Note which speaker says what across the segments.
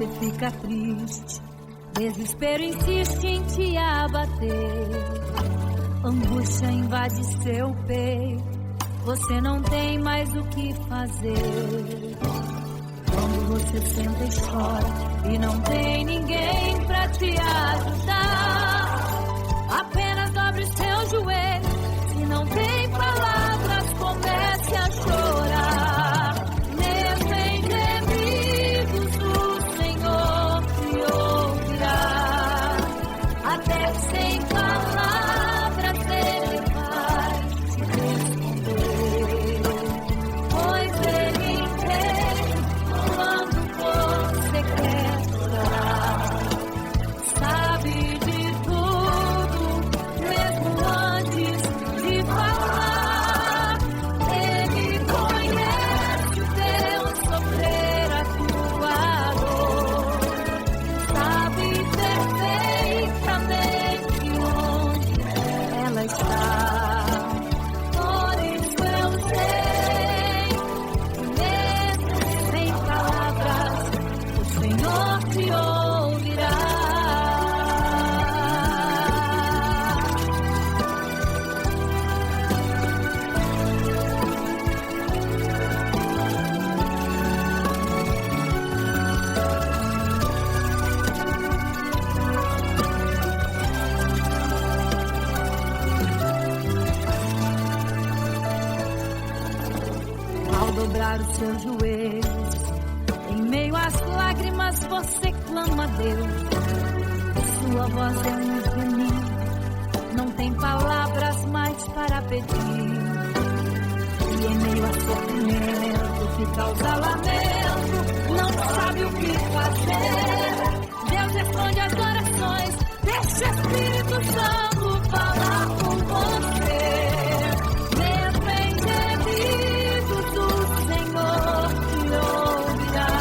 Speaker 1: você fica triste, desespero insiste em te abater, angústia invade seu peito, você não tem mais o que fazer. Quando você senta e chora e não tem ninguém pra te ajudar, apenas dobre seu joelho, se não tem palavras, comece a chorar. Mesmo em gemidos o Senhor te ouvirá, até sem palavras Ele vai te responder, pois Ele entende quando você quer chorar, sabe de tudo, mesmo antes de falar. Ele conhece o teu sofrer, a tua dor, sabe perfeitamente onde ela está. Por isso eu sei que mesmo sem palavras, o Senhor te ouvirá. Ao dobrar os seus joelhos, em meio às lágrimas você clama a Deus. Sua voz é um gemido, não tem palavras mais para pedir. E em meio a sofrimento que causa lamento, não sabe o que fazer. Deus responde às orações, deixa o Espírito Santo falar com você. Mesmo em gemidos o Senhor te ouvirá,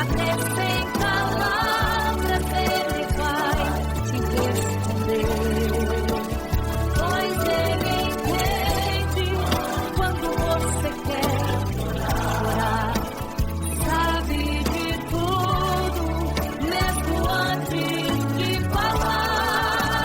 Speaker 1: até sem palavras Ele vai te responder, pois Ele entende quando você quer chorar, sabe de tudo, mesmo antes de falar.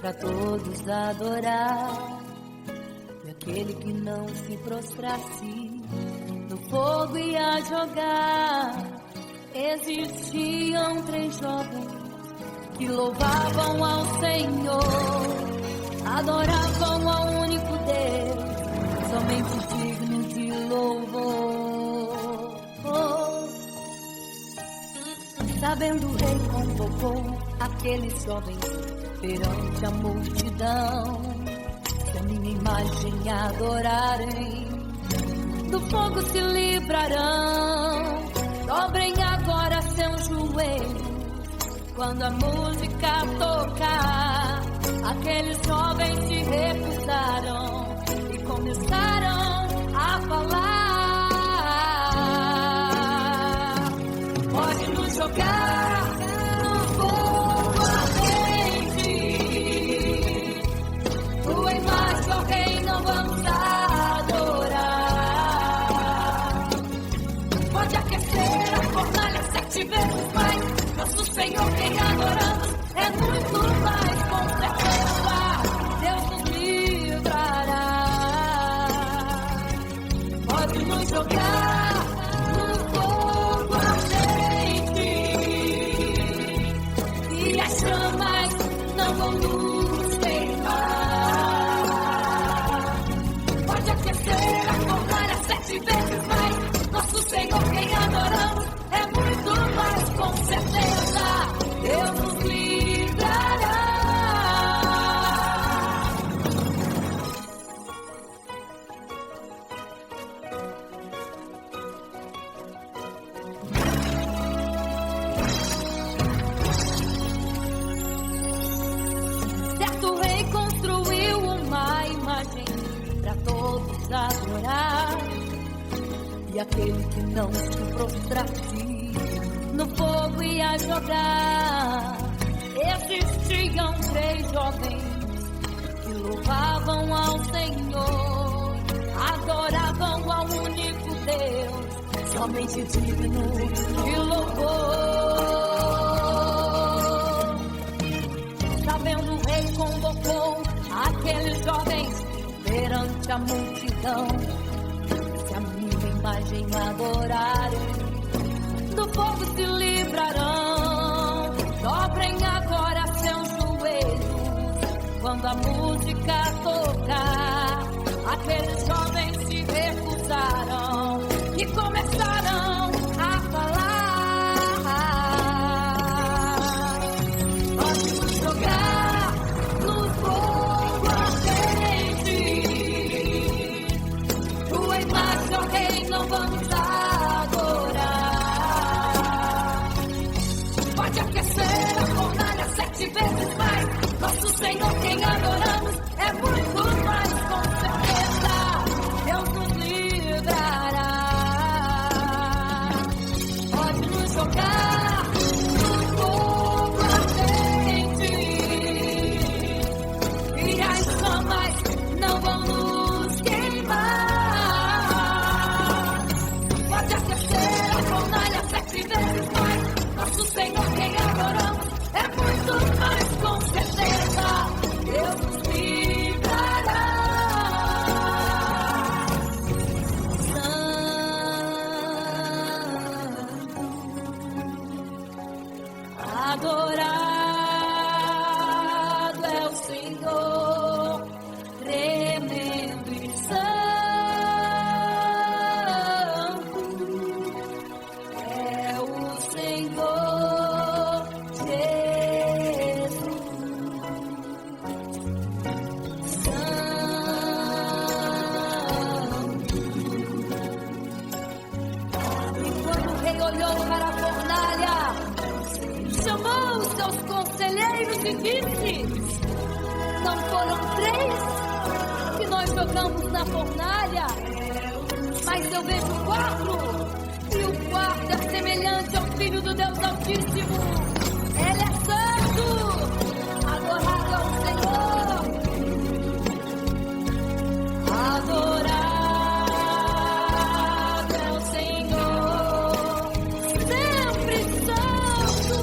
Speaker 1: para todos adorar. E aquele que não se prostrasse no fogo ia jogar. Existiam 3 jovens que louvavam ao Senhor, adoravam ao único Deus, somente digno de louvor. Sabendo o rei convocou aqueles jovens perante a multidão. Se a minha imagem adorarem, do fogo se livrarão. Dobrem agora seus joelhos quando a música tocar. Aqueles jovens se recusaram e começaram a falar. Pode nos jogar no fogo ardente, tua imagem, ó Rei, não vamos adorar. Pode aquecer a fornalha 7 vezes mais. Nosso Senhor, quem adoramos, é muito mais. Com certeza, Deus nos livrará. Pode nos jogar no fogo ardente, e as chamas não vão nos queimar. Pode aquecer a fornalha 7 vezes mais. Nosso Senhor, quem adoramos, é muito mais. Com certeza, Deus nos livrará. Certo rei construiu uma imagem para todos adorar. E aquele que não se prostrasse no fogo ia jogar. Existiam 3 jovens que louvavam ao Senhor, adoravam ao único Deus, somente digno de louvor. Sabendo o rei convocou aqueles jovens perante a multidão. Se a minha imagem adorarem, do fogo se livrarão. Dobrem agora seus joelhos quando a música tocar. Aqueles jovens se recusaram e começaram a falar. Pode nos jogar no fogo ardente, tua imagem, ó Rei, não vamos adorar. Pode aquecer a fornalha 7 vezes mais. Nosso Senhor, quem adoramos, é muito mais. Com certeza, Deus nos livrará. Pode nos jogar no fogo ardente, e as chamas não vão nos queimar. Pode aquecer a fornalha 7 vezes mais. Nosso Senhor, quem adoramos, é muito mais. Com certeza, Deus nos livrará. Santo, adorado é o Senhor, tremendo e santo é o Senhor Jesus. Santo. E quando o rei olhou para a fornalha, chamou os seus conselheiros e disse: não foram 3 que nós jogamos na fornalha, mas eu vejo 4, e o 4 é semelhante ao Filho do Deus Altíssimo. Ele é santo, adorado ao Senhor, adorado é o Senhor, sempre santo.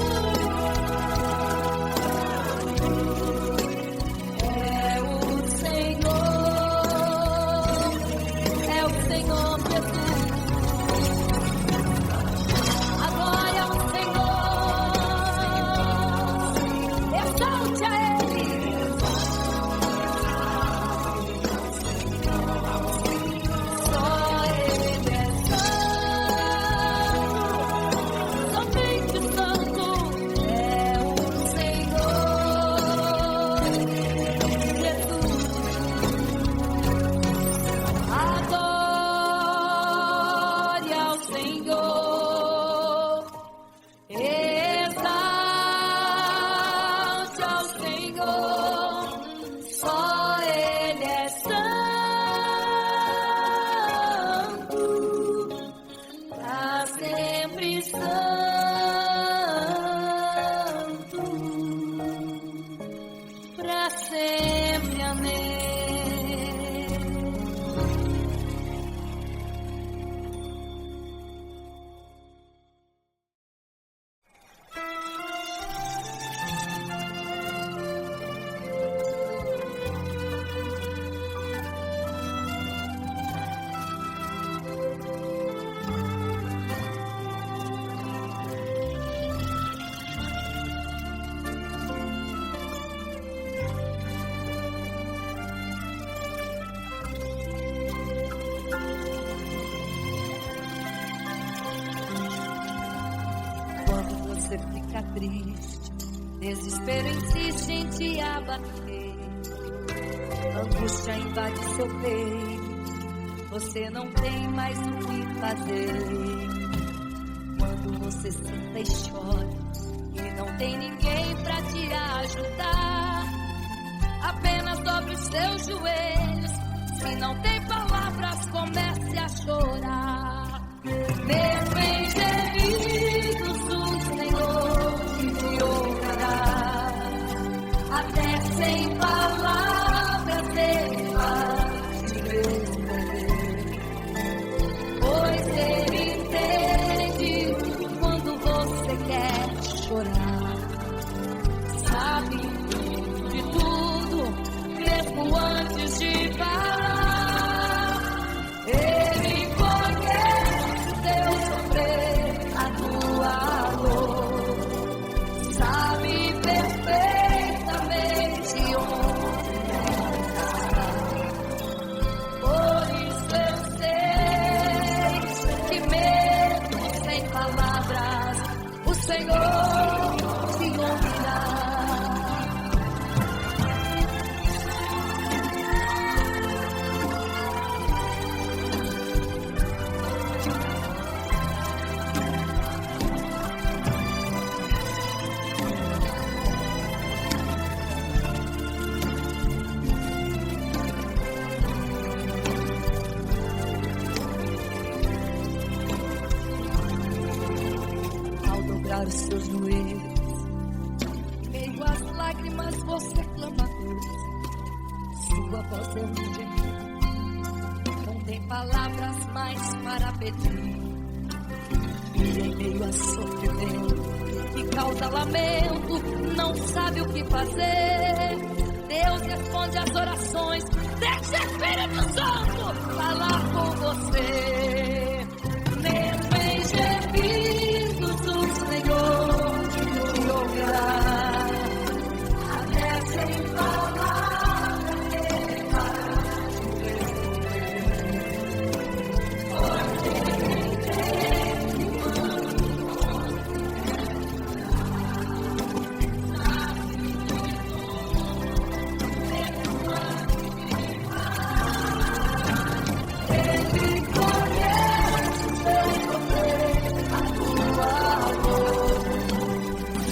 Speaker 1: você fica triste, desespero insiste em te abater, angústia invade seu peito, você não tem mais o que fazer. Quando você senta e chora e não tem ninguém pra te ajudar, apenas dobre os seus joelhos. Se não tem palavras, comece a chorar. Mesmo em gemidos, o Senhor te ouvirá. Até sem palavras Ele vai te responder, pois Ele entende quando você quer chorar. Sabe de tudo, mesmo antes de falar. Ele conhece o teu sofrer, a tua dor. Sabe perfeitamente onde está. Por isso eu sei que mesmo sem palavras, o Senhor te ouvirá. Os seus joelhos, em meio às lágrimas você clama a Deus, sua voz é um gemido, não tem palavras mais para pedir, e em meio a sofrimento que causa lamento, não sabe o que fazer. Deus responde às orações, deixa o Espírito Santo falar com você. Mesmo em gemidos, o Senhor te ouvirá. Até sem palavras Ele vai te responder, pois Ele entende Ele conhece o teu sofrer, a tua dor.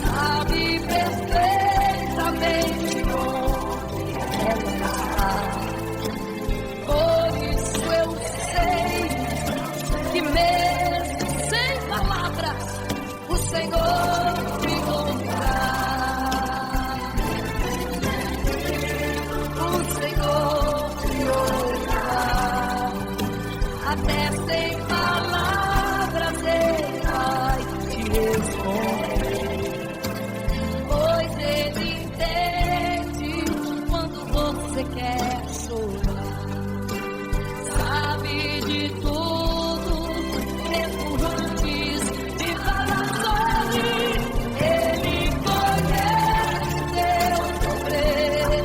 Speaker 1: Sabe perfeitamente onde ela está. Por isso eu sei que mesmo sem palavras o Senhor te ouvirá. O Senhor te ouvirá. Até sem palavras Ele vai te responder, pois Ele entende quando você quer chorar. Sabe de tudo, mesmo antes de falar sobre. Ele conhece teu sofrer,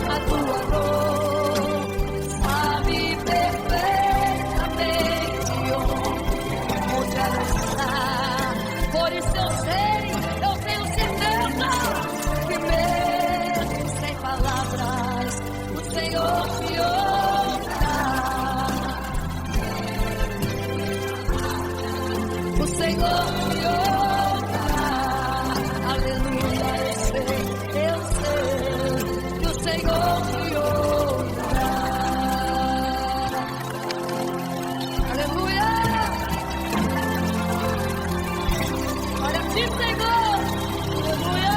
Speaker 1: a tua dor. Sabe perfeitamente onde ela está. Por isso eu tenho certeza que mesmo sem palavras o Senhor te ouvirá. O Senhor te ouvirá. Aleluia, eu sei que o Senhor te ouvirá. Aleluia. Olha aqui, Senhor. Aleluia.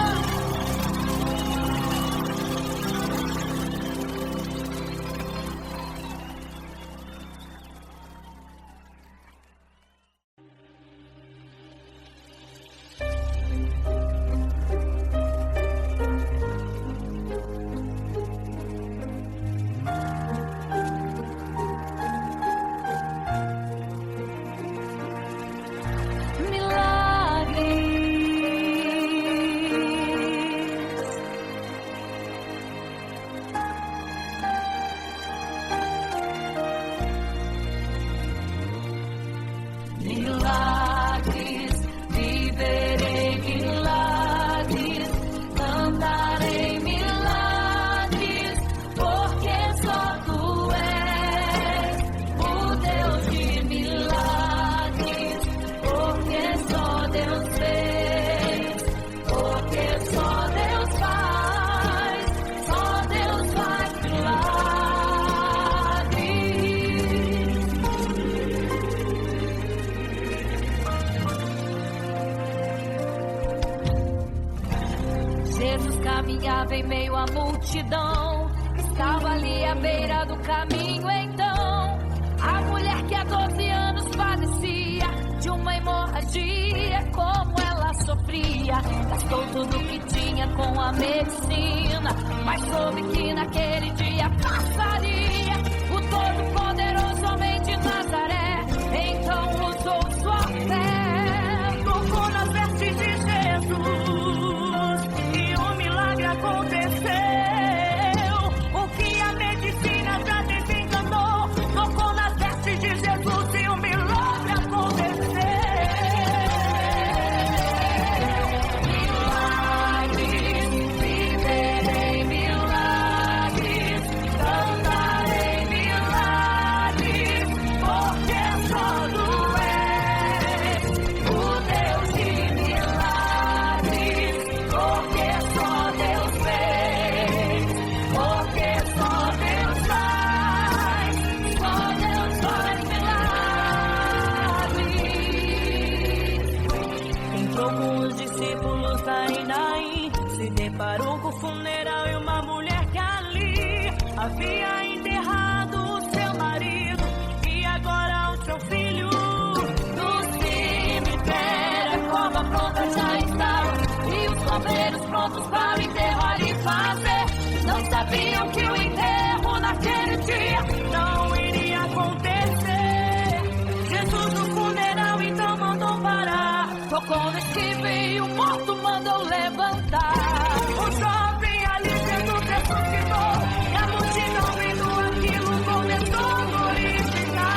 Speaker 1: caminhava em meio à multidão. Estava ali à beira do caminho, então a mulher que há 12 anos padecia de uma hemorragia, como ela sofria. Gastou tudo que tinha com a medicina, mas soube que naquele dia passaria. O Todo-Poderoso homem de Nazaré então usou sua fé, tocou nas vestes de Jesus e um milagre aconteceu. O que a medicina já desencanou, tocou nas vestes de Jesus e um milagre aconteceu. Milagres, viverei milagres, cantarei milagres, porque só tu és o Deus de milagres, porque só Deus fez, porque só Deus faz milagres. Entrou com os discípulos em Naim, se deparou com o funeral e uma mulher que ali havia enterrado o seu marido e agora o seu filho. No cemitério a cova pronta já estava e os bombeiros prontos para o enterro ali fazer. Não sabiam que o enterro naquele dia não iria acontecer. Jesus no funeral então mandou parar, tocou no esquife e o morto mandou levantar. O jovem ali Jesus ressuscitou e a multidão vendo aquilo começou a glorificar.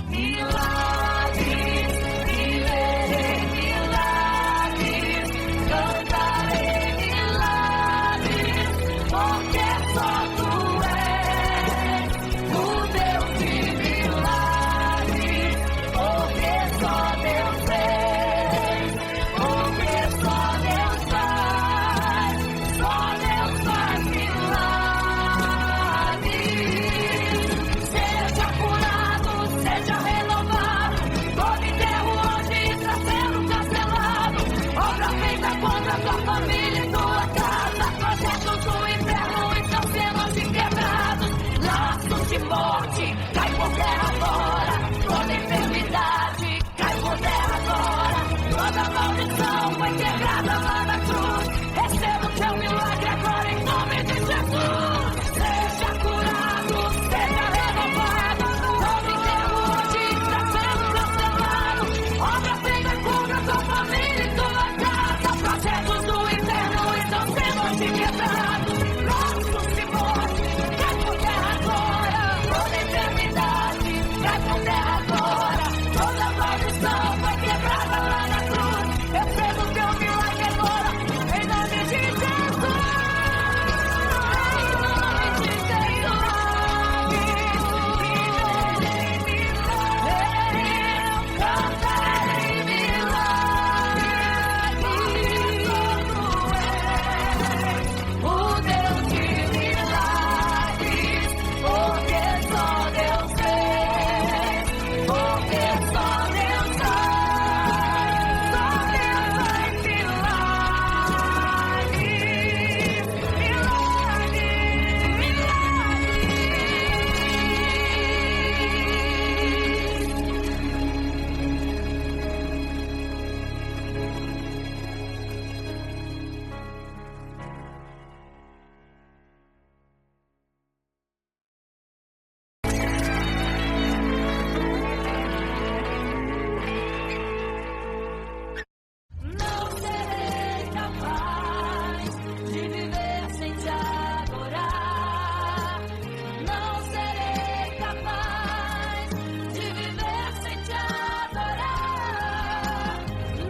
Speaker 1: Milagres, viverei milagres, cantarei milagres, porque só tu és o Deus de milagres, porque só Deus fez, porque só Deus faz milagres. Seja curado, seja renovado, todo enterro hoje está sendo cancelado. Obra feita contra tua família e tua casa, projetos do inferno estão sendo hoje quebrados. Laços de morte, cai por terra agora, toda enfermidade, cai por terra agora, toda maldição foi quebrada lá na cruz. Receba o teu milagre agora em nome de Jesus. Seja curado, seja renovado, todo enterro hoje está sendo cancelado. Obra feita contra tua família e tua casa, projetos do inferno estão sendo hoje quebrados. Laços de morte, cai por terra agora, toda enfermidade, cai por terra agora, toda maldição foi quebrada lá na cruz. Receba o teu milagre agora, em nome de Jesus. Em nome de Jesus. Eu cantarei milagres. O Deus de milagres, porque só Deus fez, porque só Deus faz, só Deus faz milagres, milagres, milagres. Não serei capaz de viver sem te adorar. Não serei capaz de viver sem te adorar.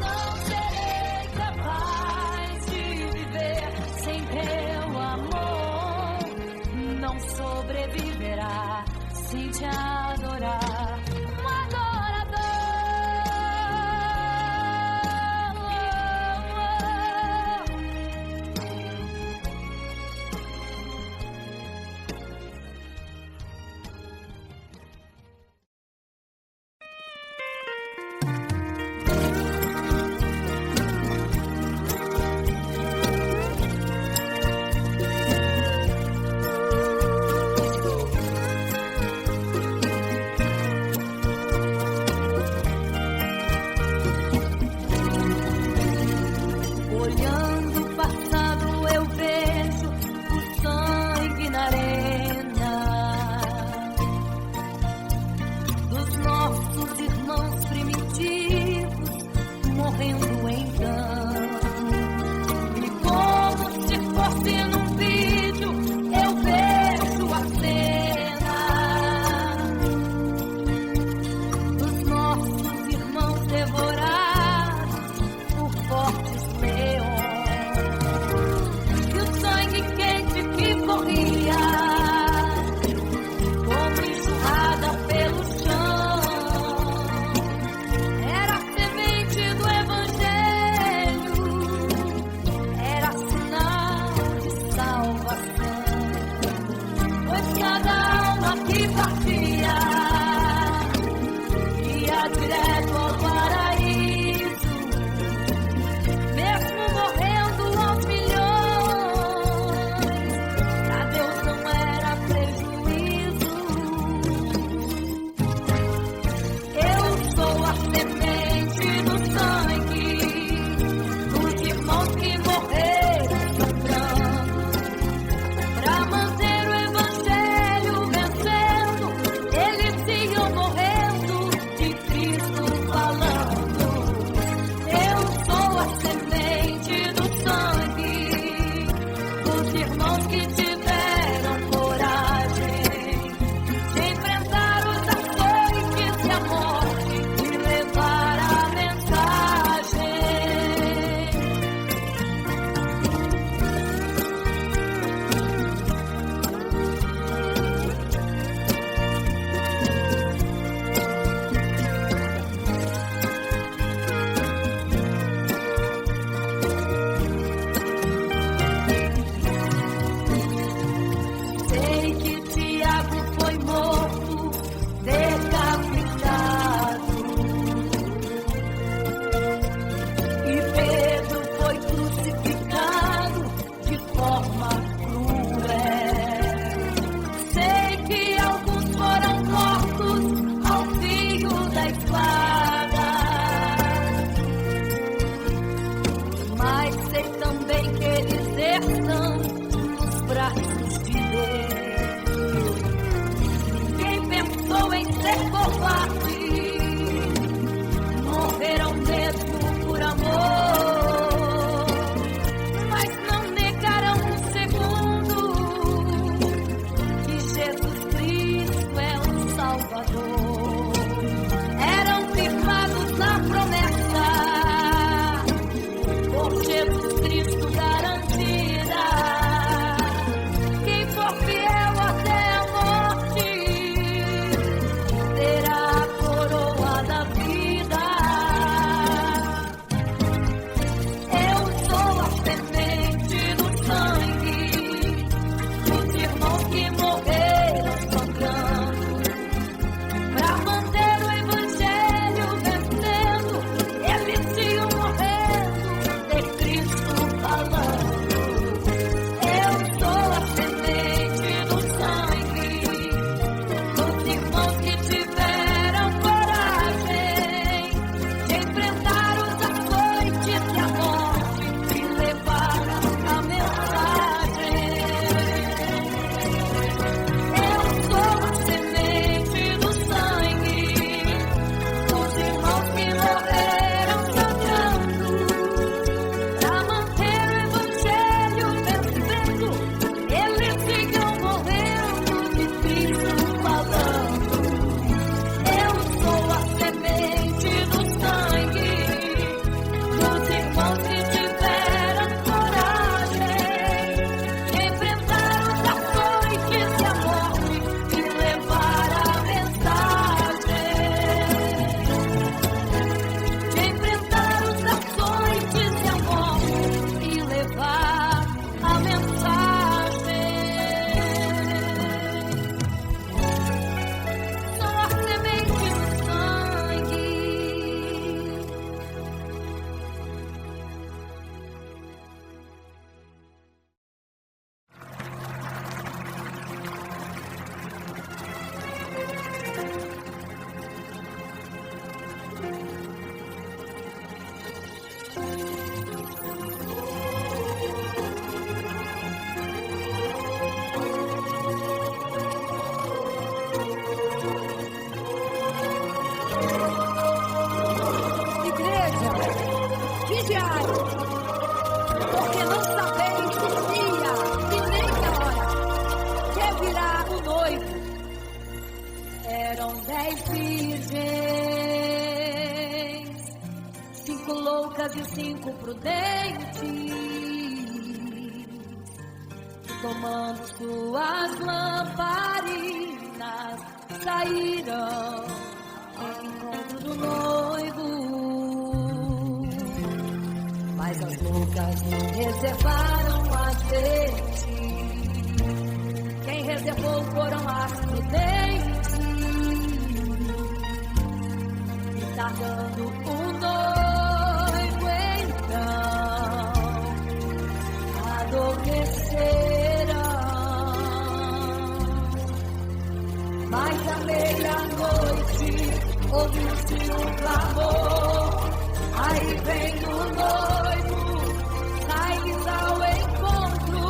Speaker 1: Não serei capaz de viver sem teu amor. Não sobreviverá sem te adorar. Um adorador. que partia, ia direto ao paraíso, mesmo morrendo aos milhões, pra Deus não era prejuízo. Eu sou a semente do sangue dos irmãos que morreram sangrando, pra manter o evangelho vencendo. Eles iam morrendo, de Cristo falando. Eu sou a semente do sangue dos irmãos que tiveram coragem de enfrentar os açoites e a morte e levar a mensagem. Sei que Tiago foi morto, decapitado, e Pedro foi crucificado de forma cruel. Sei que alguns foram mortos ao fio da espada, mas sei também que eles estão nos braços de Deus. Quem pensou em ser covarde, morreram mesmo por amor, mas não negaram um segundo que Jesus Cristo é o Salvador. Eram firmados na promessa, por Jesus Cristo garantida. Quem for fiel até a morte terá a coroa da vida. Eu sou a semente do sangue dos irmãos que morreram sangrando, pra manter o evangelho vencendo. Eles iam morrendo, de Cristo falando. Eu sou a semente do sangue dos irmãos que tiveram coragem de enfrentar os açoites e a morte e levar a mensagem. Eu sou a semente do sangue dos irmãos que morreram sangrando, pra manter o evangelho vencendo. Eles ficam morrendo, de Cristo falando. Eu sou a semente do sangue dos irmãos que tiveram coragem de enfrentar os açoites e a morte e levar a mensagem. De enfrentar os açoites e a morte e levar a mensagem. Sou a semente do sangue. Igreja, vigiai, porque não sabeis o dia e nem a hora que virá o noivo. Eram 10 virgens, 5 loucas e 5 prudentes, tomando suas lamparinas, saíram ao encontro do noivo. Mas as loucas não reservaram azeite. Quem reservou foram acidentes. E tardando o noivo então adormecerão. Mas à meia-noite ouviu-se um clamor. Aí vem o noivo, sai-lhes ao encontro.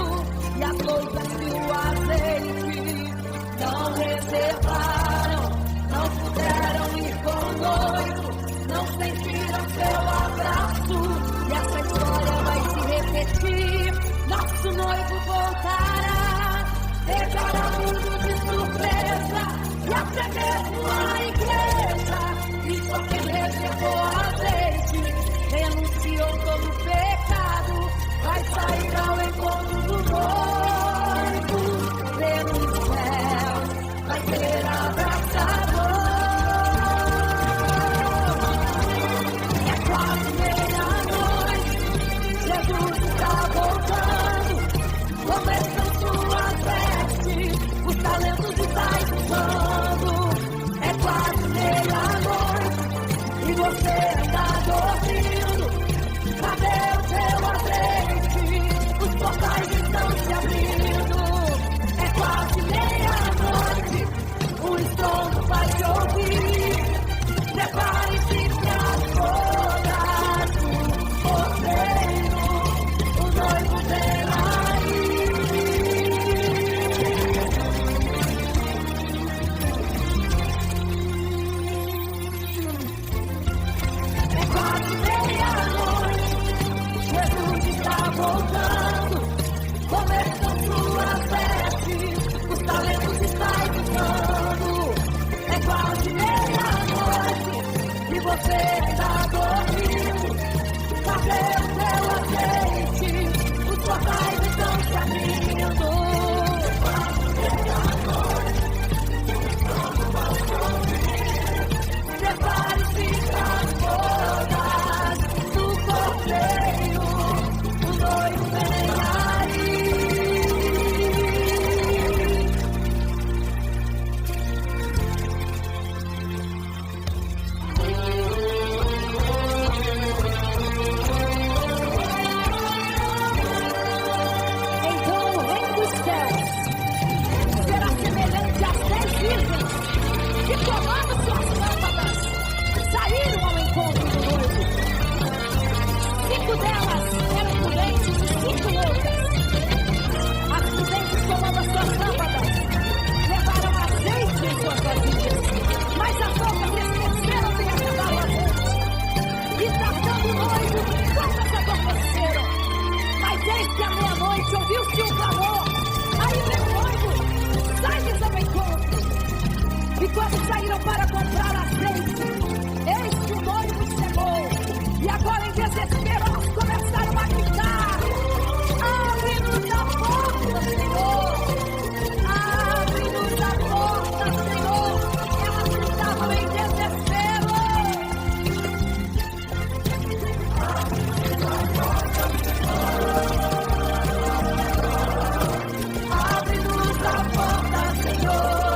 Speaker 1: E as loucas e o azeite não reservaram, não puderam ir com o noivo, não sentiram seu abraço. E essa história vai se repetir. Nosso noivo voltará, pegará tudo de surpresa. E até mesmo a igreja, e só quem reservou azeite, renunciou todo o pecado, vai sair ao encontro do noivo. Vê no céu, vai ser abraçador. É quase meia-noite, Jesus está voltando. Começam suas vestes, os talentos estão usando. É quase meia-noite e você está dormindo. Cadê o seu azeite? Os portais estão se abrindo. É quase meia-noite, o estrondo vai se ouvir. Prepare-se para as bodas do cordeiro, o noivo vem aí. É quase meia-noite, Jesus está voltando. Começam suas vestes, os talentos estão usando. É quase meia-noite e você está dormindo. Cadê o seu azeite? Os portais estão se abrindo. É quase meia-noite, prepare-se para as bodas do cordeiro, o noivo vem aí. Então o reino dos céus será semelhante às 10 virgens que, tomando suas lâmpadas, saíram ao encontro do noivo. 5 delas eram prudentes e 5 loucas. As prudentes, tomando as suas lâmpadas, levaram azeite em suas vasilhas, mas as loucas esqueceram de acabar o azeite. E tardando o noivo, todas adormeceram. Mas eis que à meia-noite ouviu-se um clamor. Aí vem o noivo, sai-lhes ao encontro. E quando saíram para comprar azeite, eis que o noivo chegou. E agora, em desespero, elas começaram a gritar: abre-nos a porta, Senhor! Abre-nos a porta, Senhor! Elas gritavam em desespero. Abre-nos a porta, Senhor!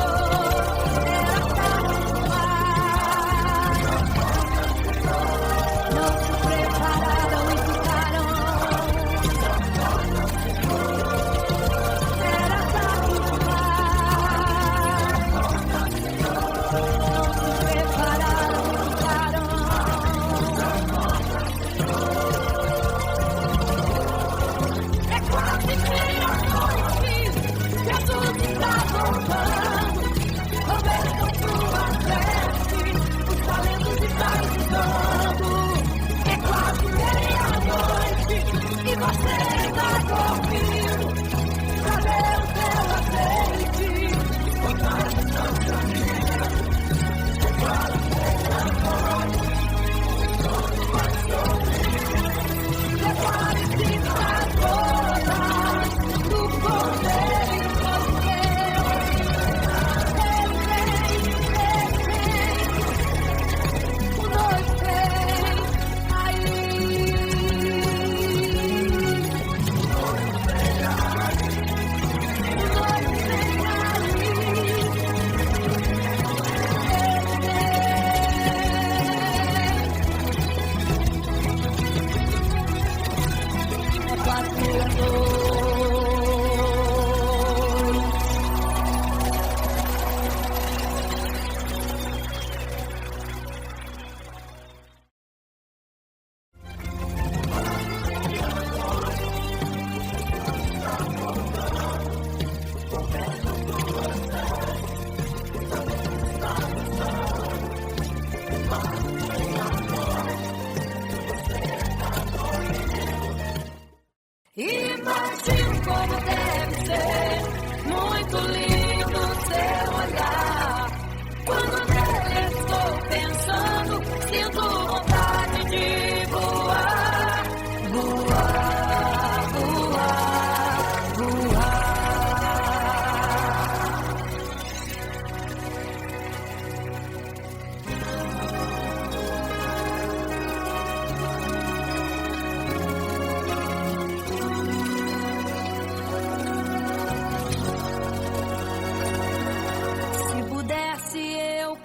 Speaker 1: Era tarde demais.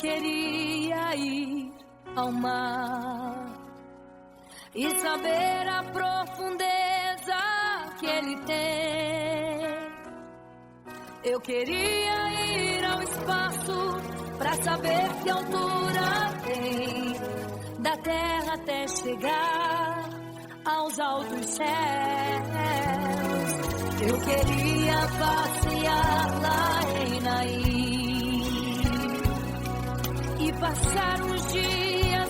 Speaker 1: queria ir ao mar e saber a profundeza que ele tem. Eu queria ir ao espaço pra saber que altura tem, da terra até chegar aos altos céus. Eu queria passear lá em Naim e passar uns dias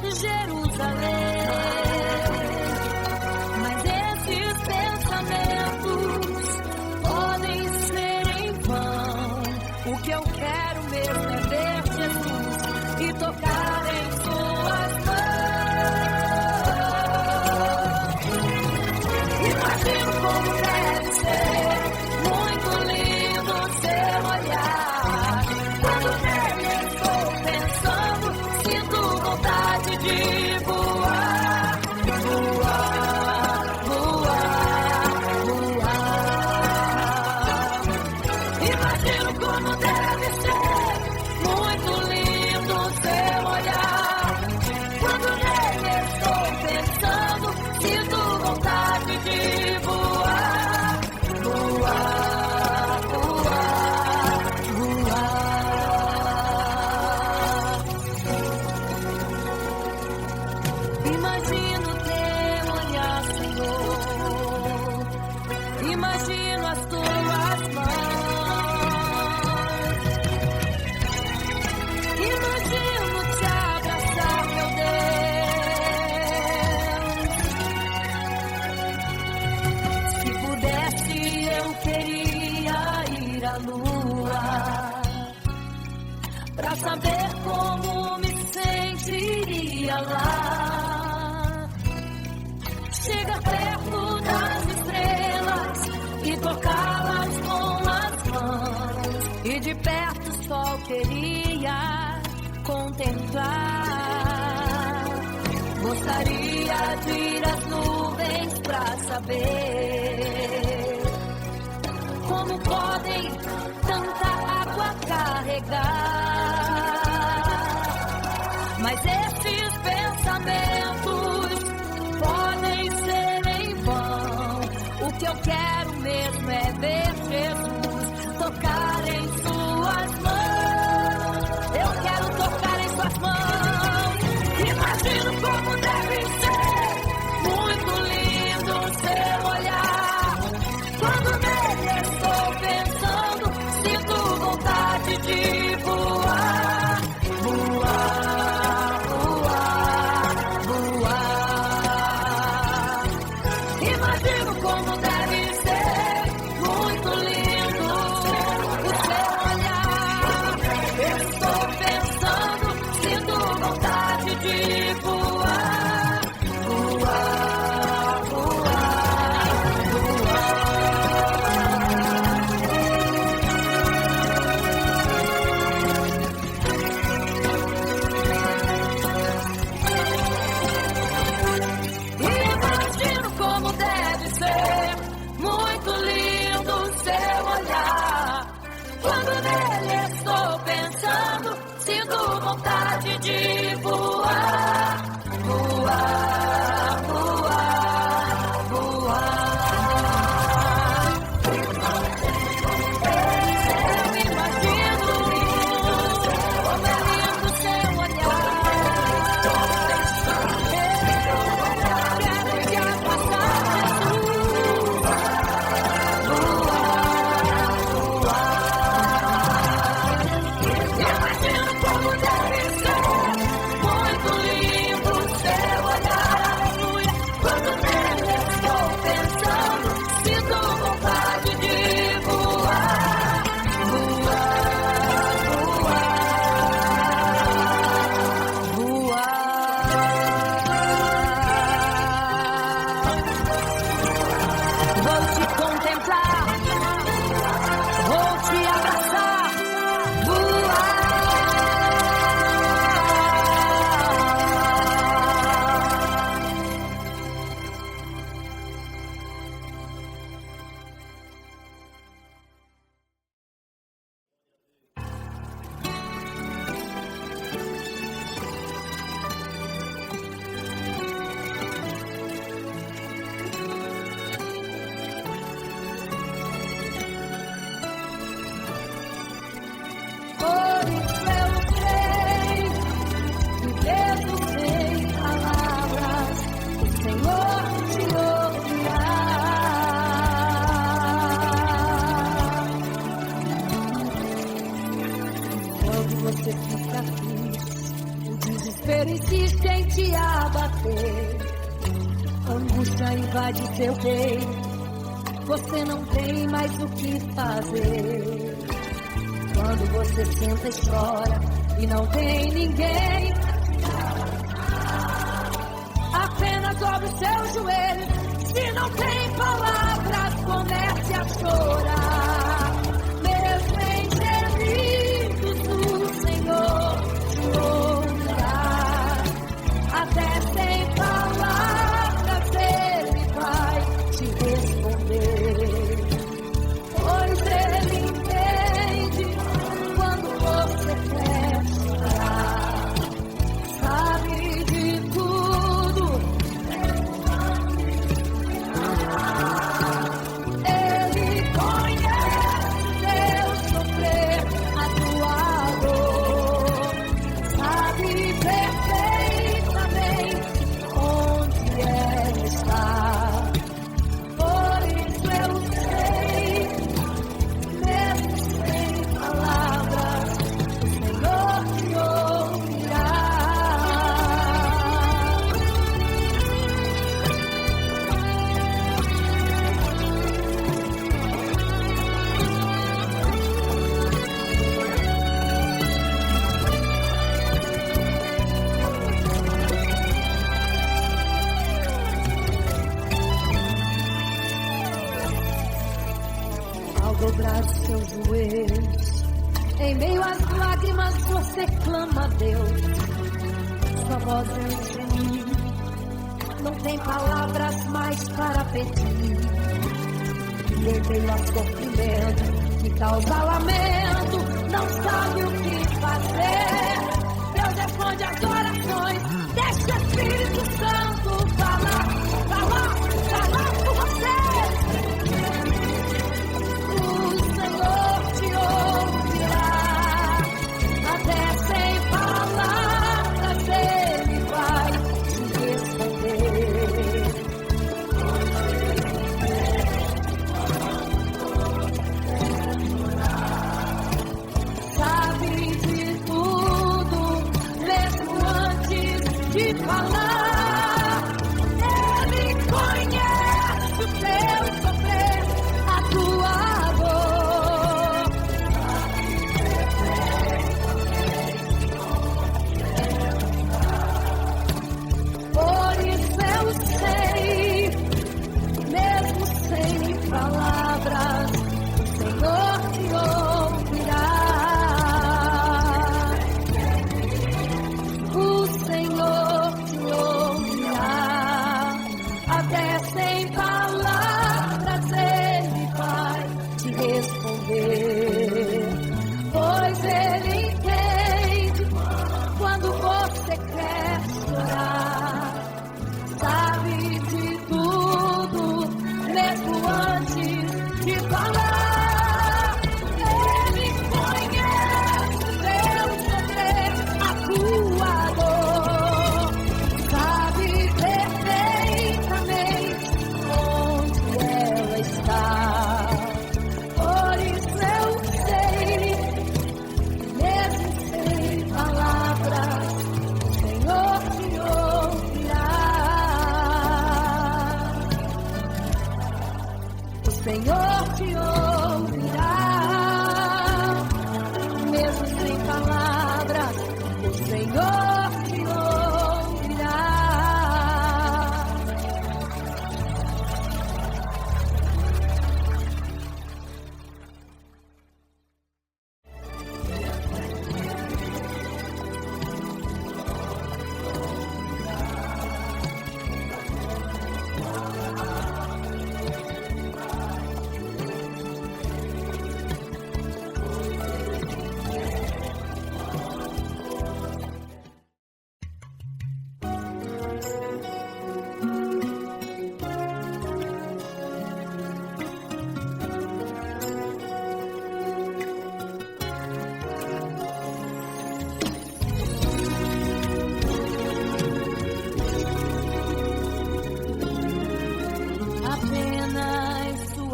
Speaker 1: em Jerusalém. Mas esses pensamentos podem ser em vão. O que eu quero mesmo é ver Jesus e tocar em suas mãos. Imagino como deve ser muito lindo seu olhar. Quando nele estou pensando, sinto vontade de voar, voar, voar, voar. Imagino como deve ser muito lindo seu olhar. Quando nele estou pensando, sinto vontade de voar, voar, voar, voar. Imagino teu olhar, Senhor. Imagino as tuas mãos. Imagino te abraçar, meu Deus. Se pudesse, eu queria ir à lua pra saber como me sentiria lá. Chegar perto das estrelas e tocá-las com as mãos. E de perto só queria contemplar. Gostaria de ir às nuvens pra saber como podem tanta água carregar. Mas esses pensamentos podem ser em vão. O que eu quero mesmo é ver Jesus tocar em suas mãos. Eu quero tocar em suas mãos. Imagino como deve ser muito lindo seu olhar. Quando nele estou pensando, sinto vontade de voar, voar, voar, voar. Imagino como deve ser muito lindo o seu olhar. Eu estou pensando, sinto vontade de voar, voar, voar, voar. Imagino como deve ser muito lindo o seu olhar. Quando nele estou pensando, sinto vontade de voar, voar, voar, voar. Eu imagino como é lindo o seu olhar. Quero te abraçar, Jesus. Voar, voar. Imagino como deve ser muito lindo o seu olhar. você fica triste, o desespero insiste em te abater, a angústia invade teu peito, você não tem mais o que fazer. Quando você senta e chora e não tem ninguém, apenas dobre os seus joelhos. Se não tem palavras, comece a chorar. Mesmo em gemidos, o Senhor te ouvirá. Até sem palavras, Ele vai te responder. Pois Ele entende quando você quer chorar. Sabe de tudo. Ele conhece teu sofrer, a tua dor. Sabe perfeitamente onde ela está. Por isso eu sei, mesmo sem palavras, o Senhor te ouvirá. Ao dobrar os seus joelhos, em meio às lágrimas você clama a Deus. Sua voz é um gemido, não tem palavras mais para pedir. E em meio ao sofrimento que causa lamento, não sabe o que fazer. Deus responde as orações, deixa o Espírito Santo falar por você. O Senhor te ouvirá, até sem palavras Ele vai te responder. Sabe de tudo, mesmo antes de falar. Ele conhece o teu sofrer, a tua dor. Por isso eu sei, mesmo sem palavras, o Senhor te ouvirá. O Senhor te ouvirá, até sem palavras Ele vai te responder. Pois Ele entende quando você quer chorar. Sabe de tudo, mesmo antes de falar. Ele conhece o teu sofrer, a tua dor. Sabe perfeitamente onde ela está. Por isso eu sei, mesmo sem palavras, o Senhor te ouvirá. O Senhor te ouvirá, mesmo sem palavras, o Senhor te ouvirá.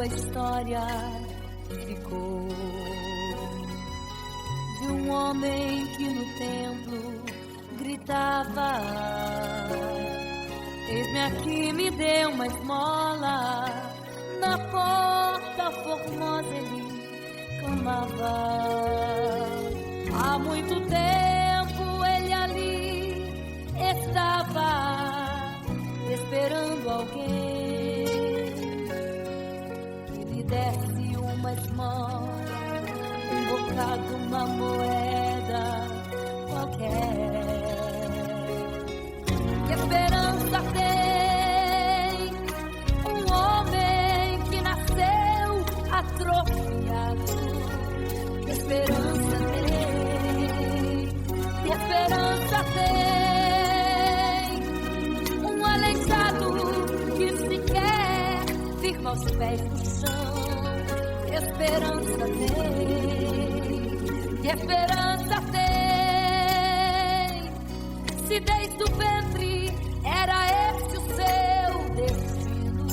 Speaker 1: história ficou de um homem homem que no templo gritava: eis-me aqui, me dê uma esmola. Na porta formosa ele clamava. Há muito tempo ele ali estava esperando alguém que lhe desse uma esmola, um bocado, uma moeda qualquer. Que esperança tem um homem que nasceu atrofiado? Que esperança tem? Que esperança tem um aleijado que sequer firma aos pés do chão? Que esperança tem? Que esperança tem? Se desde o ventre era esse o seu destino,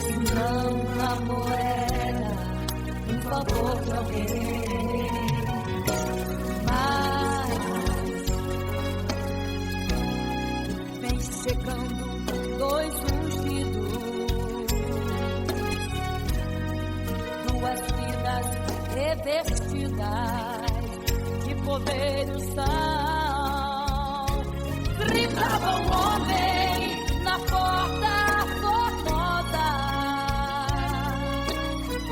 Speaker 1: se não uma moeda, um favor pra alguém. Mas vem chegando dois ungidos, duas vidas revestidas de poder e unção. Gritava um homem na porta formosa: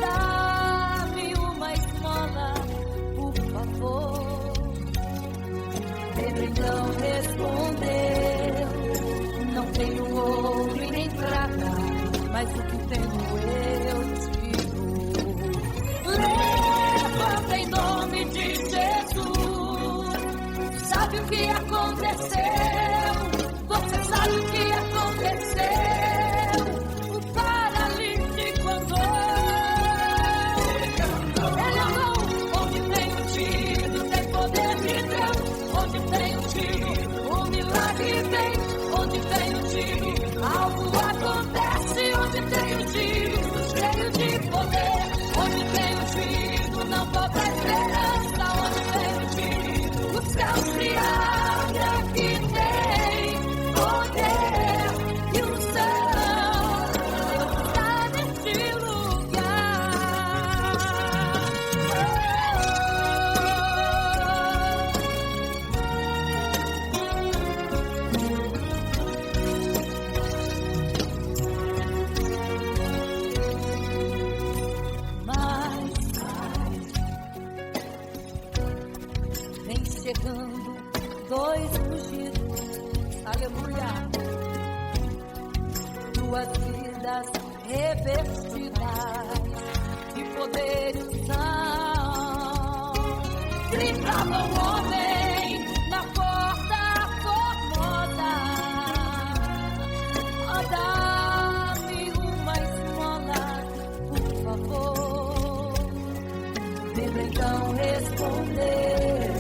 Speaker 1: dá-me uma esmola, por favor. Ele então respondeu: não tenho ouro e nem prata, mas o que tenho eu te dou. Levanta em nome de Jesus. Sabe o que aconteceu? Você sabe o que aconteceu? O paralítico andou. Ele andou onde tem um tiro, tem poder de Deus. Onde tem um tiro, o milagre vem. Onde tem um tiro, algo acontece. Onde tem um tiro, cheio de poder. Onde tem um tiro, não falta esperança. Onde tem um tiro, o céu se abre. Aqui tem poder e unção. Deus está neste lugar. Mas vem chegando dois ungidos, aleluia, duas vidas revestidas de poder e unção. Gritava um homem na porta formosa: dá-me uma esmola, por favor. Pedro então respondeu: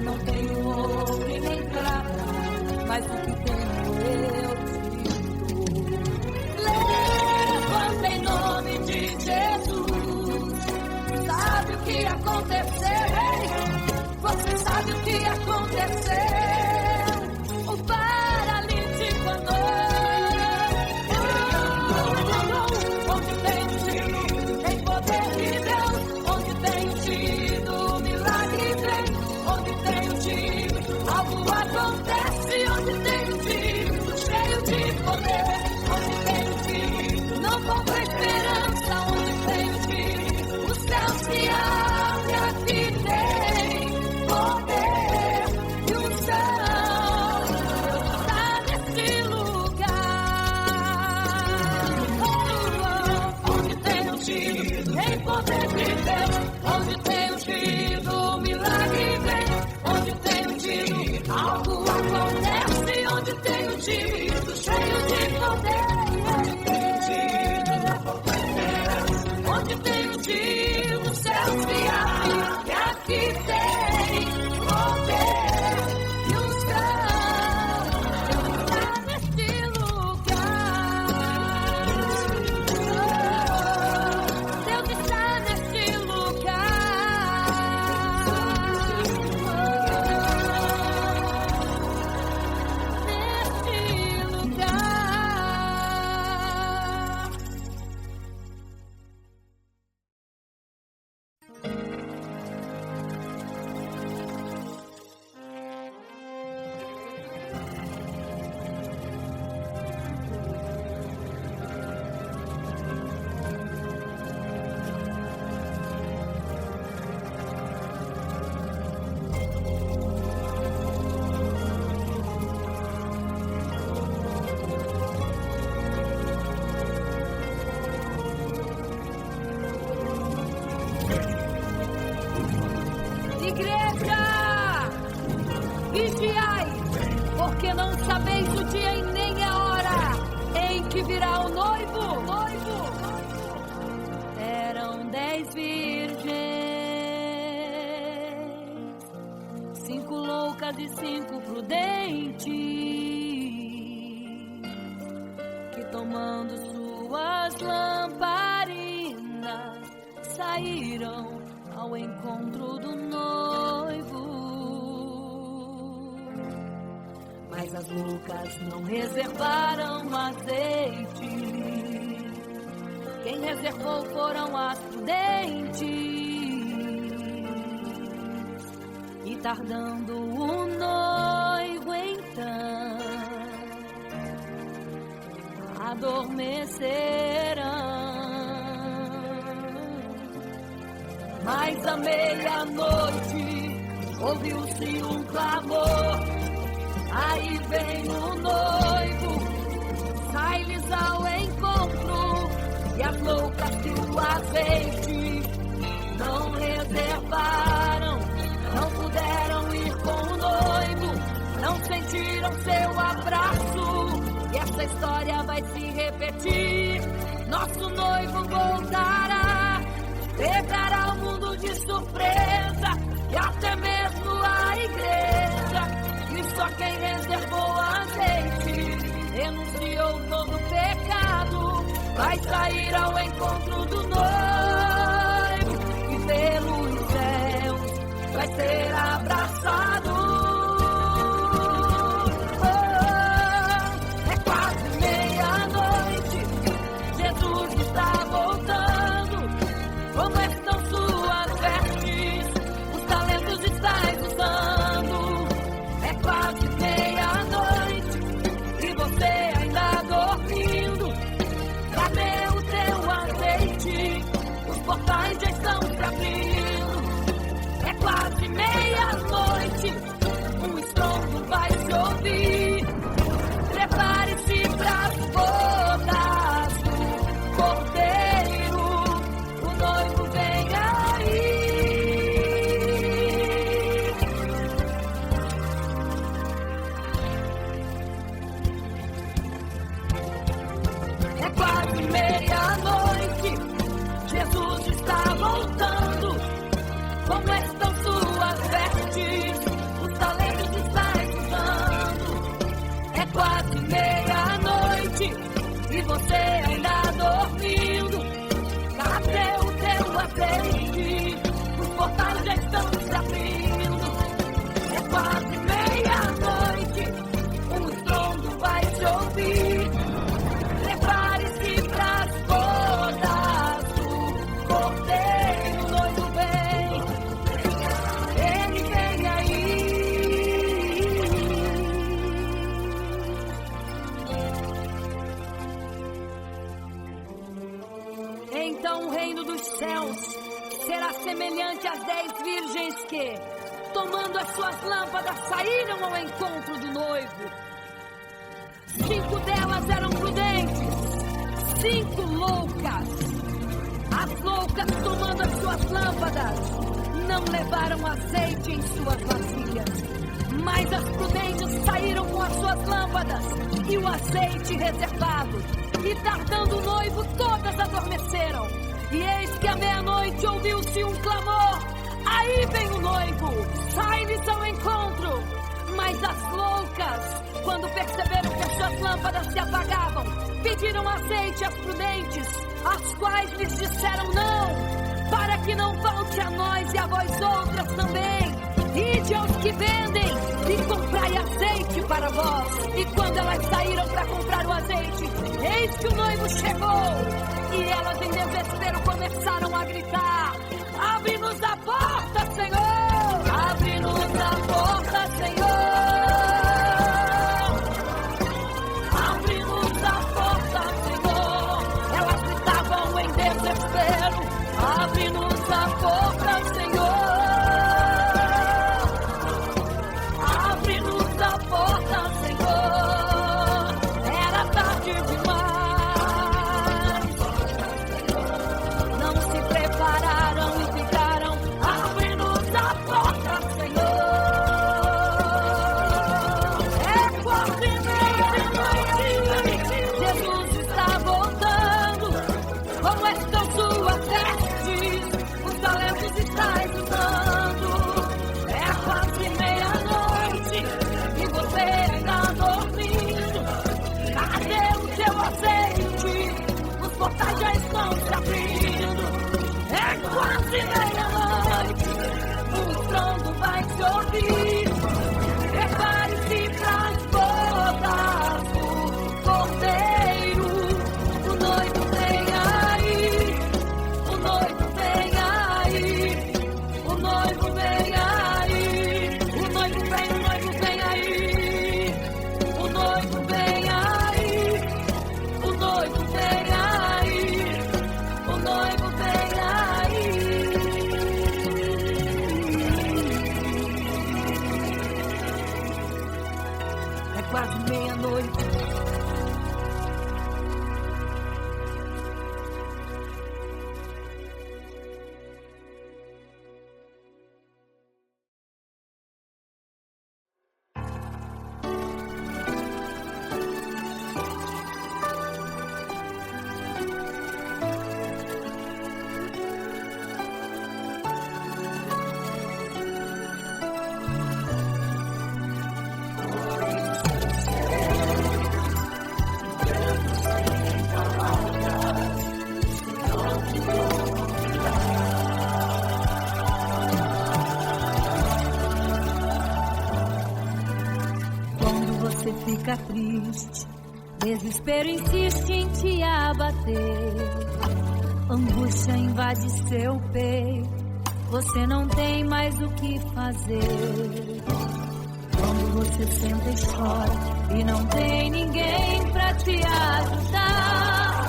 Speaker 1: não tenho ouro e nem prata, mas o que tenho eu te dou. Levanta em nome de Jesus. Sabe o que aconteceu? Você sabe o que aconteceu? O paralítico andou. Onde tem um tiro, tem poder de Deus. Onde tem um tiro, milagre vem. Onde tem um tiro, algo acontece. Onde tem um tiro, cheio de poder. Onde tem um tiro, não falta esperança. Onde tem um tiro, o céu se abre. Aqui tem poder e unção. Deus está nesse lugar. Onde tem um tiro, tem poder de Deus. Onde tem um tiro, milagre vem. Onde tem um tiro, algo acontece. Onde tem um tiro, cheio de poder. Onde tem um tiro, o céu se abre. E aqui tem poder e unção. Deus está neste lugar. Deus está neste lugar. igreja, vigiai, porque não sabeis o dia e nem a hora em que virá o noivo. Eram 10 virgens, 5 loucas e 5 prudentes, que tomando suas lamparinas saíram ao encontro do noivo. Mas as loucas não reservaram azeite. Quem reservou foram as prudentes. E tardando o noivo então, adormecerão. Mas à meia-noite ouviu-se um clamor. Aí vem o noivo, sai-lhes ao encontro. E as loucas que o azeite não reservaram, não puderam ir com o noivo, não sentiram seu abraço. E essa história vai se repetir. Nosso noivo voltará, pegará o mundo de surpresa, e até mesmo a igreja. E só quem reservou azeite, renunciou todo pecado, vai sair ao encontro do noivo, e pelos céus vai ser abraçado. É quase meia-noite, Jesus está voltando. Como estão suas vestes? Os talentos estáis usando. É quase meia-noite e você ainda dormindo. Cadê o teu azeite? Os portais já estão se abrindo. É quase meia-noite, um estrondo vai se ouvir. Prepare-se pras bodas do Cordeiro, o noivo vem aí. É quase meia-noite, Jesus está voltando. Como estão suas vestes? Os talentos estáis usando. É quase meia-noite e você ainda dormindo. Cadê o teu azeite? Os portais já estão se abrindo. É quase meia-noite, um estrondo vai se ouvir. Prepare-se pras bodas do Cordeiro, o noivo vem. Ele vem aí. Então o reino dos céus será semelhante às 10 virgens que, tomando as suas lâmpadas, saíram ao encontro do noivo. 5 delas eram prudentes, 5 loucas. As loucas, tomando as suas lâmpadas, não levaram azeite em suas vasilhas. Mas as prudentes saíram com as suas lâmpadas e o azeite reservado. E tardando o noivo, todas adormeceram. E eis que à meia-noite ouviu-se um clamor. Aí vem o noivo, sai-lhes ao encontro. Mas as loucas, quando perceberam que as suas lâmpadas se apagavam, pediram azeite às prudentes, as quais lhes disseram não, para que não falte a nós e a vós outras também. Ide aos que vendem e comprai azeite para vós. E quando elas saíram para comprar o azeite, eis que o noivo chegou. E elas em desespero começaram a gritar: abre-nos a porta, Senhor! Abre-nos a porta, Senhor! Abre-nos a porta, Senhor! Elas gritavam em desespero: abre-nos a porta, Senhor! Abre-nos a porta, Senhor! Era tarde demais. Não se prepararam já estão se abrindo. É quase meia-noite, o estrondo vai te ouvir. Prepare-se para as bodas do Cordeiro. O noivo vem aí, o noivo vem aí, o noivo vem aí, o noivo vem aí, o noivo vem aí, o noivo vem aí, o noivo vem aí. É quase meia-noite. Você fica triste, desespero insiste em te abater, angústia invade seu peito, você não tem mais o que fazer. Quando você senta e chora e não tem ninguém pra te ajudar,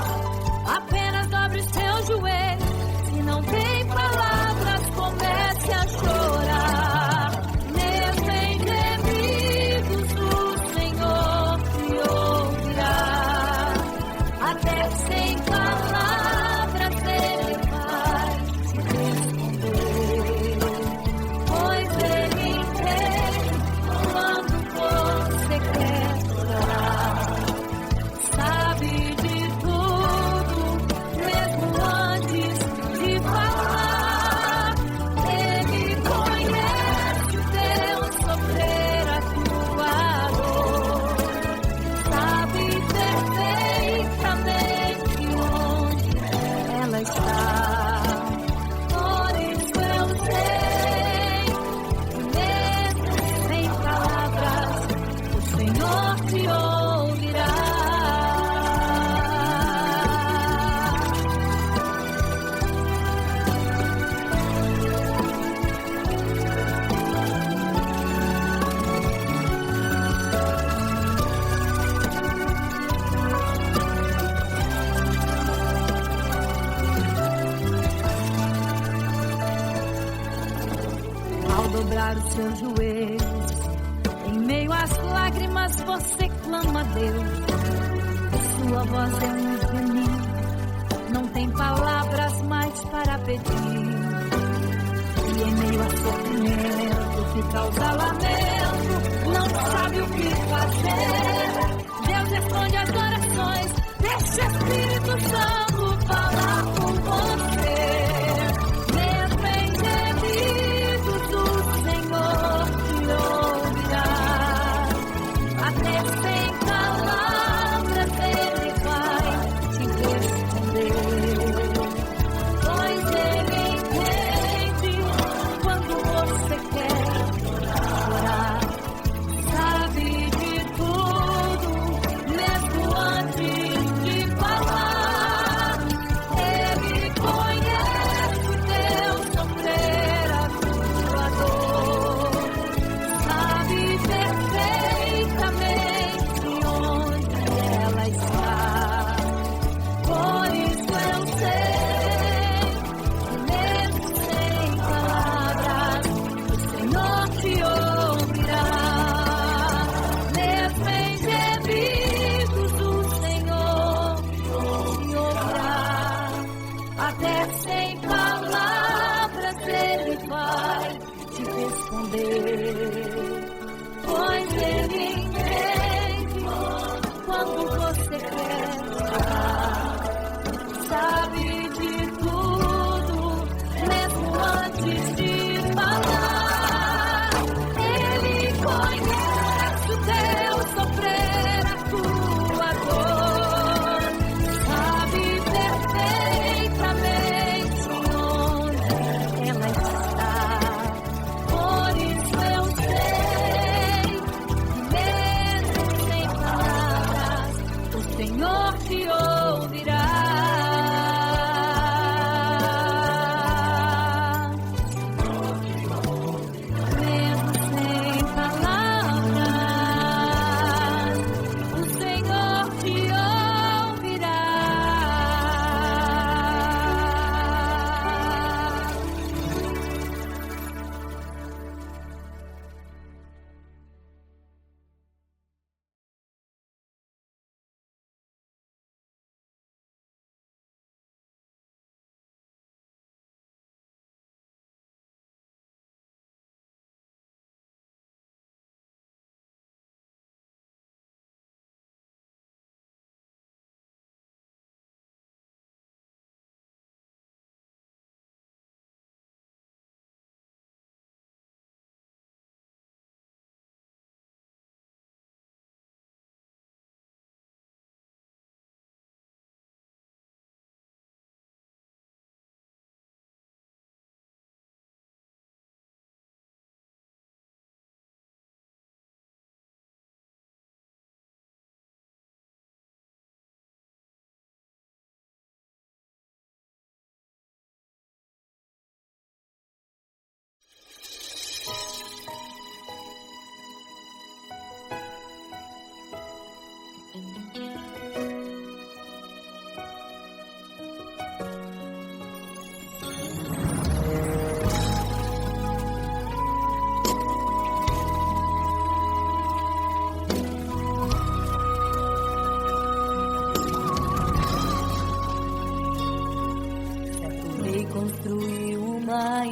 Speaker 1: apenas dobre os seus joelhos, se não tem palavras, comece a chorar. Sem palavras ele vai te responder, pois ele entende quando você quer chorar. Sabe de tudo, mesmo antes de falar. Ele conhece o teu sofrer, a tua dor. Sabe perfeitamente ela está. Por isso eu sei que mesmo sem palavras o Senhor te ouvirá. Ao dobrar os seus joelhos, em meio às lágrimas você clama a Deus. Sua voz é um gemido, não tem palavras mais para pedir. E em meio a sofrimento que causa lamento, não sabe o que fazer. Deus responde às orações, deixa o Espírito Santo falar com você. Mesmo em gemidos o Senhor te ouvirá. Até sem palavras ele vai te responder, pois ele entende quando você quer chorar. Sabe de tudo, mesmo antes de falar. Ele conhece o teu sofrer, a tua dor. Sabe perfeitamente onde ela está. Por isso eu sei que mesmo sem palavras o Senhor te ouvirá. Mesmo em gemidos o Senhor te ouvirá. Até sem palavras ele vai te responder, pois ele entende quando você quer chorar. Sabe de tudo, mesmo antes de falar. Ele conhece o teu sofrer, a tua dor. Sabe perfeitamente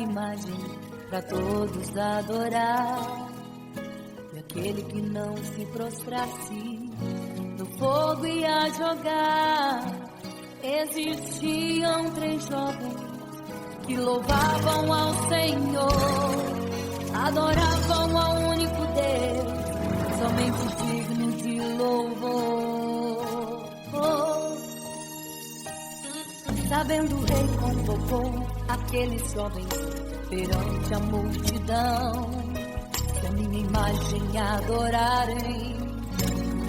Speaker 1: imagem para todos adorar. E aquele que não se prostrasse no fogo ia jogar. Existiam 3 jovens que louvavam ao Senhor, adoravam ao único Deus, somente digno de louvor. Sabendo o rei convocou aqueles jovens perante a multidão. Se a minha imagem adorarem,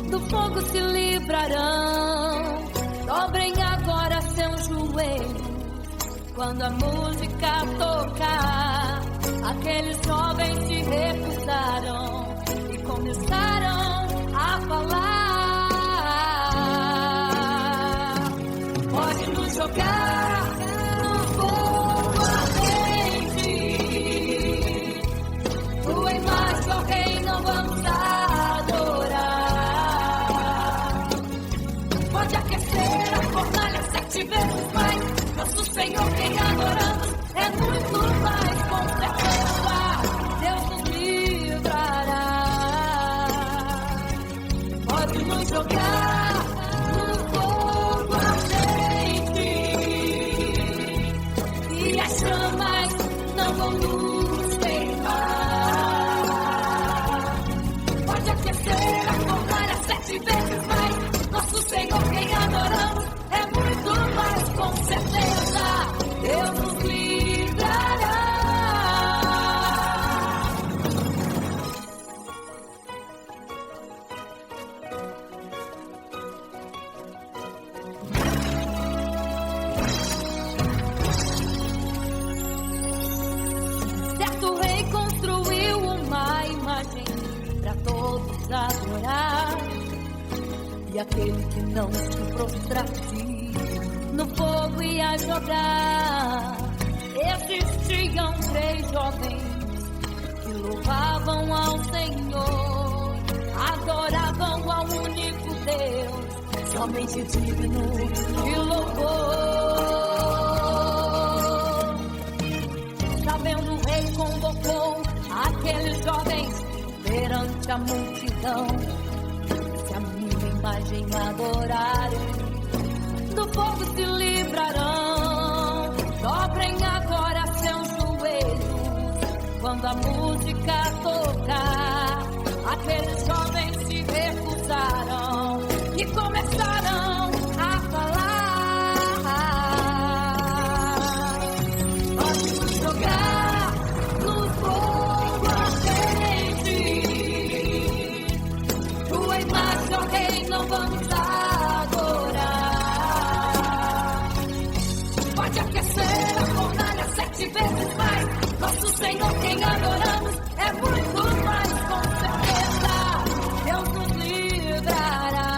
Speaker 1: do fogo se livrarão. Dobrem agora seus joelhos quando a música tocar. Aqueles jovens se recusaram e começaram a falar. Pode nos jogar no fogo ardente, tua imagem, ó Rei, não vamos adorar. Pode aquecer a fornalha 7 vezes mais. Nosso Senhor, quem adoramos, é muito mais, com certeza Deus nos livrará. Pode nos jogar no fogo ardente e as chamas não vão nos queimar. Pode aquecer a fornalha 7 vezes mais. Nosso Senhor, quem adoramos, é muito mais, com certeza Deus nos livrará. Certo rei construiu uma imagem para todos adorar. E aquele que não se prostrasse no fogo ia jogar. Existiam 3 jovens que louvavam ao Senhor, adoravam ao único Deus, somente digno de louvor. Sabendo o rei convocou aqueles jovens perante a multidão. Se a minha imagem adorarem, do fogo se livrarão. Dobrem agora seus joelhos quando a música tocar. Aqueles jovens se recusaram e começaram a falar. Pode nos jogar no fogo ardente, tua imagem, ó Rei, não vamos adorar. Pode aquecer a fornalha 7 vezes mais. Nosso Senhor, quem adoramos, é muito mais, com certeza Deus nos livrará.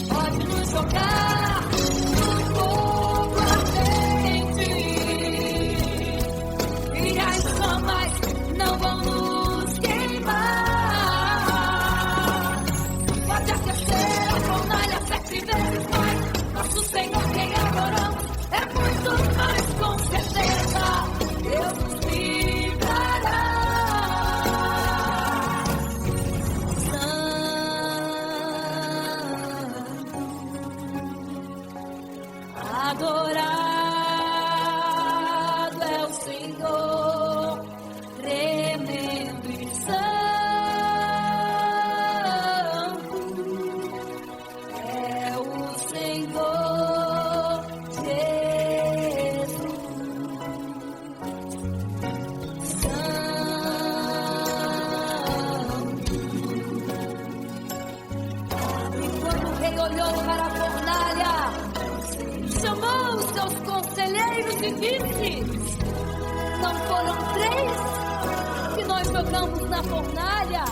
Speaker 1: Pode nos jogar no fogo ardente e as chamas não vão nos queimar. Pode aquecer a fornalha 7 vezes mais. Nosso Senhor, quem adoramos, é muito mais, com certeza Deus nos livrará. Adorado é o Senhor, tremendo e santo é o Senhor Jesus. Santo. E quando o rei olhou para a fornalha, chamou os seus conselheiros e disse: não foram 3 que nós jogamos na fornalha,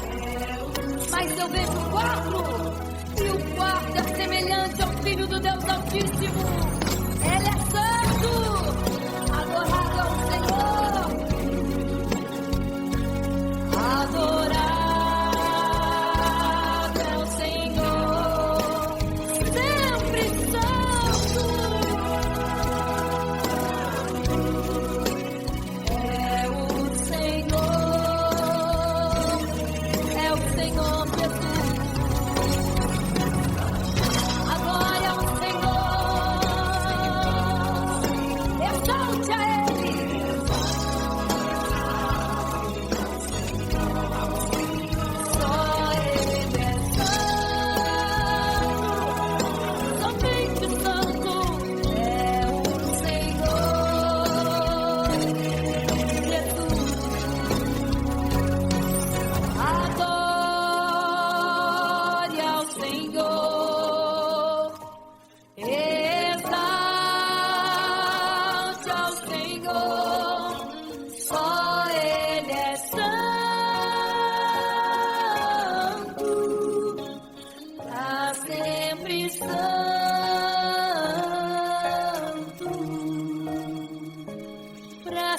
Speaker 1: mas eu vejo 4, e o 4 é semelhante ao Filho do Deus Altíssimo. Ele é santo, adorado ao Senhor, adorado é o Senhor, sempre santo.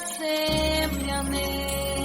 Speaker 1: sempre. Amém.